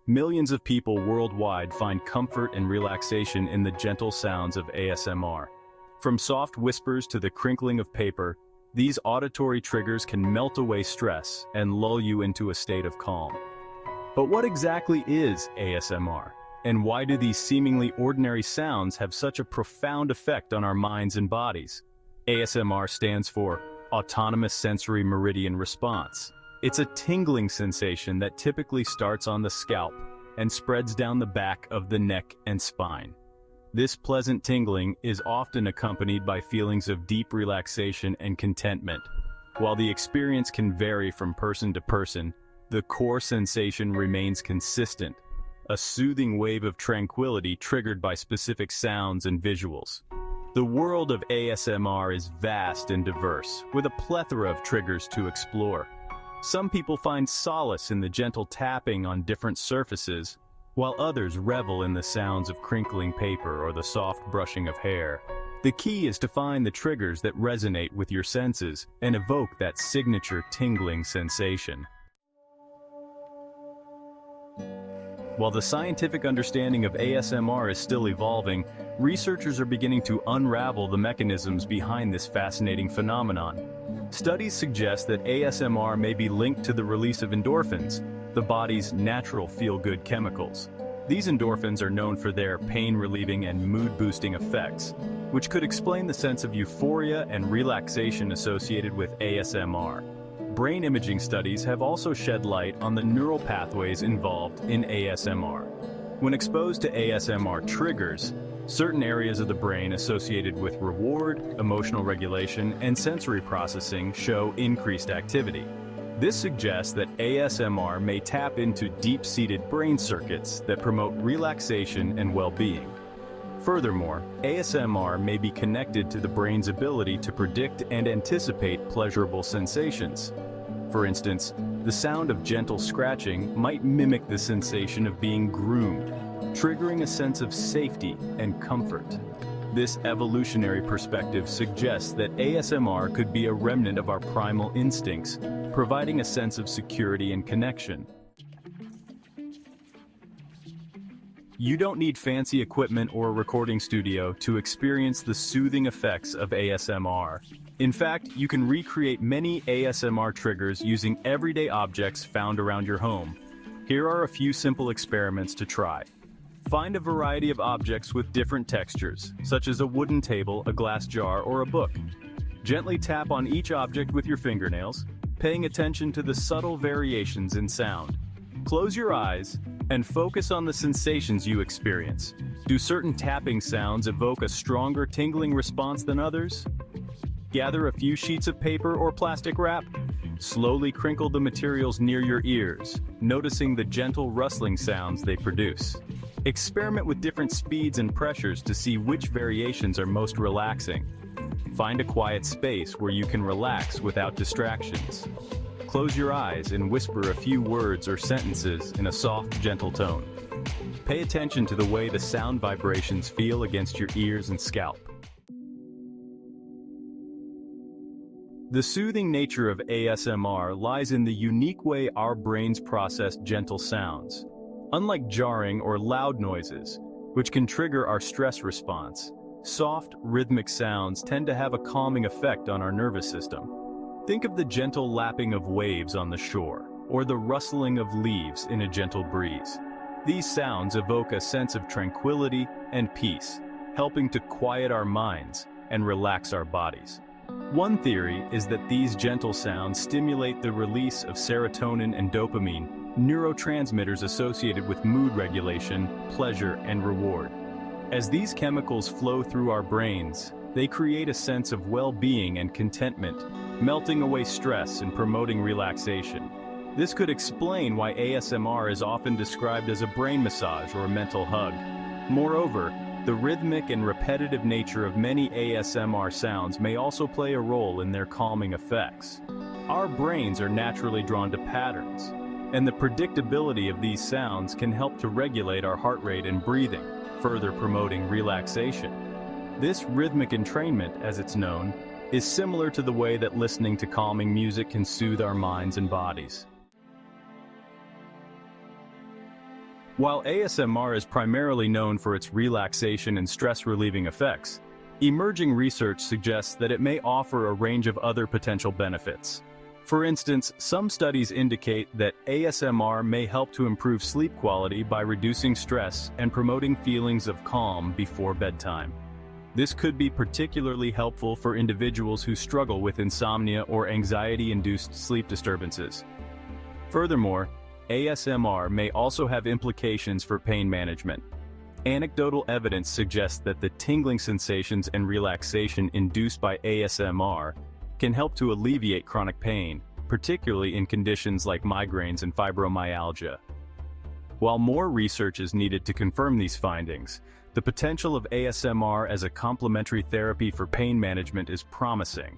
Millions of people worldwide find comfort and relaxation in the gentle sounds of ASMR. From soft whispers to the crinkling of paper, these auditory triggers can melt away stress and lull you into a state of calm. But what exactly is ASMR? And why do these seemingly ordinary sounds have such a profound effect on our minds and bodies? ASMR stands for Autonomous Sensory Meridian Response. It's a tingling sensation that typically starts on the scalp and spreads down the back of the neck and spine. This pleasant tingling is often accompanied by feelings of deep relaxation and contentment. While the experience can vary from person to person, the core sensation remains consistent, a soothing wave of tranquility triggered by specific sounds and visuals. The world of ASMR is vast and diverse, with a plethora of triggers to explore. Some people find solace in the gentle tapping on different surfaces, while others revel in the sounds of crinkling paper or the soft brushing of hair. The key is to find the triggers that resonate with your senses and evoke that signature tingling sensation. While the scientific understanding of ASMR is still evolving, researchers are beginning to unravel the mechanisms behind this fascinating phenomenon. Studies suggest that ASMR may be linked to the release of endorphins, the body's natural feel-good chemicals. These endorphins are known for their pain-relieving and mood-boosting effects, which could explain the sense of euphoria and relaxation associated with ASMR. Brain imaging studies have also shed light on the neural pathways involved in ASMR. When exposed to ASMR triggers, certain areas of the brain associated with reward, emotional regulation, and sensory processing show increased activity. This suggests that ASMR may tap into deep-seated brain circuits that promote relaxation and well-being. Furthermore, ASMR may be connected to the brain's ability to predict and anticipate pleasurable sensations. For instance, the sound of gentle scratching might mimic the sensation of being groomed, triggering a sense of safety and comfort. This evolutionary perspective suggests that ASMR could be a remnant of our primal instincts, providing a sense of security and connection. You don't need fancy equipment or a recording studio to experience the soothing effects of ASMR. In fact, you can recreate many ASMR triggers using everyday objects found around your home. Here are a few simple experiments to try. Find a variety of objects with different textures, such as a wooden table, a glass jar, or a book. Gently tap on each object with your fingernails, paying attention to the subtle variations in sound. Close your eyes and focus on the sensations you experience. Do certain tapping sounds evoke a stronger tingling response than others? Gather a few sheets of paper or plastic wrap. Slowly crinkle the materials near your ears, noticing the gentle rustling sounds they produce. Experiment with different speeds and pressures to see which variations are most relaxing. Find a quiet space where you can relax without distractions. Close your eyes and whisper a few words or sentences in a soft, gentle tone. Pay attention to the way the sound vibrations feel against your ears and scalp. The soothing nature of ASMR lies in the unique way our brains process gentle sounds. Unlike jarring or loud noises, which can trigger our stress response, soft, rhythmic sounds tend to have a calming effect on our nervous system. Think of the gentle lapping of waves on the shore, or the rustling of leaves in a gentle breeze. These sounds evoke a sense of tranquility and peace, helping to quiet our minds and relax our bodies. One theory is that these gentle sounds stimulate the release of serotonin and dopamine, neurotransmitters associated with mood regulation, pleasure, and reward. As these chemicals flow through our brains, they create a sense of well-being and contentment, melting away stress and promoting relaxation. This could explain why ASMR is often described as a brain massage or a mental hug. Moreover, the rhythmic and repetitive nature of many ASMR sounds may also play a role in their calming effects. Our brains are naturally drawn to patterns, and the predictability of these sounds can help to regulate our heart rate and breathing, further promoting relaxation. This rhythmic entrainment, as it's known, is similar to the way that listening to calming music can soothe our minds and bodies. While ASMR is primarily known for its relaxation and stress-relieving effects, emerging research suggests that it may offer a range of other potential benefits. For instance, some studies indicate that ASMR may help to improve sleep quality by reducing stress and promoting feelings of calm before bedtime. This could be particularly helpful for individuals who struggle with insomnia or anxiety-induced sleep disturbances. Furthermore, ASMR may also have implications for pain management. Anecdotal evidence suggests that the tingling sensations and relaxation induced by ASMR can help to alleviate chronic pain, particularly in conditions like migraines and fibromyalgia. While more research is needed to confirm these findings, the potential of ASMR as a complementary therapy for pain management is promising.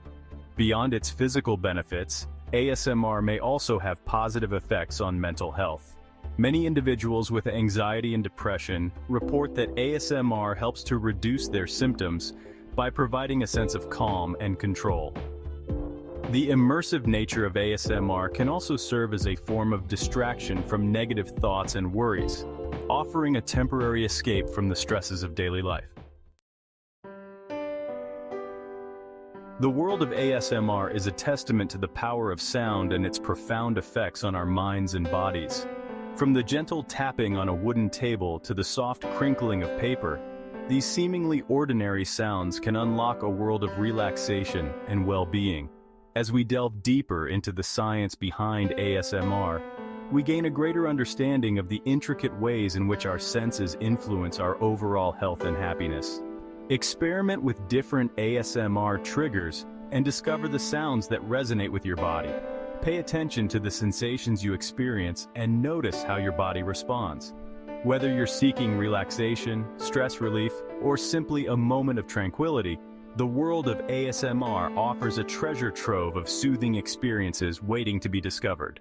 Beyond its physical benefits, ASMR may also have positive effects on mental health. Many individuals with anxiety and depression report that ASMR helps to reduce their symptoms by providing a sense of calm and control. The immersive nature of ASMR can also serve as a form of distraction from negative thoughts and worries, offering a temporary escape from the stresses of daily life. The world of ASMR is a testament to the power of sound and its profound effects on our minds and bodies. From the gentle tapping on a wooden table to the soft crinkling of paper, these seemingly ordinary sounds can unlock a world of relaxation and well-being. As we delve deeper into the science behind ASMR, we gain a greater understanding of the intricate ways in which our senses influence our overall health and happiness. Experiment with different ASMR triggers and discover the sounds that resonate with your body. Pay attention to the sensations you experience and notice how your body responds. Whether you're seeking relaxation, stress relief, or simply a moment of tranquility, the world of ASMR offers a treasure trove of soothing experiences waiting to be discovered.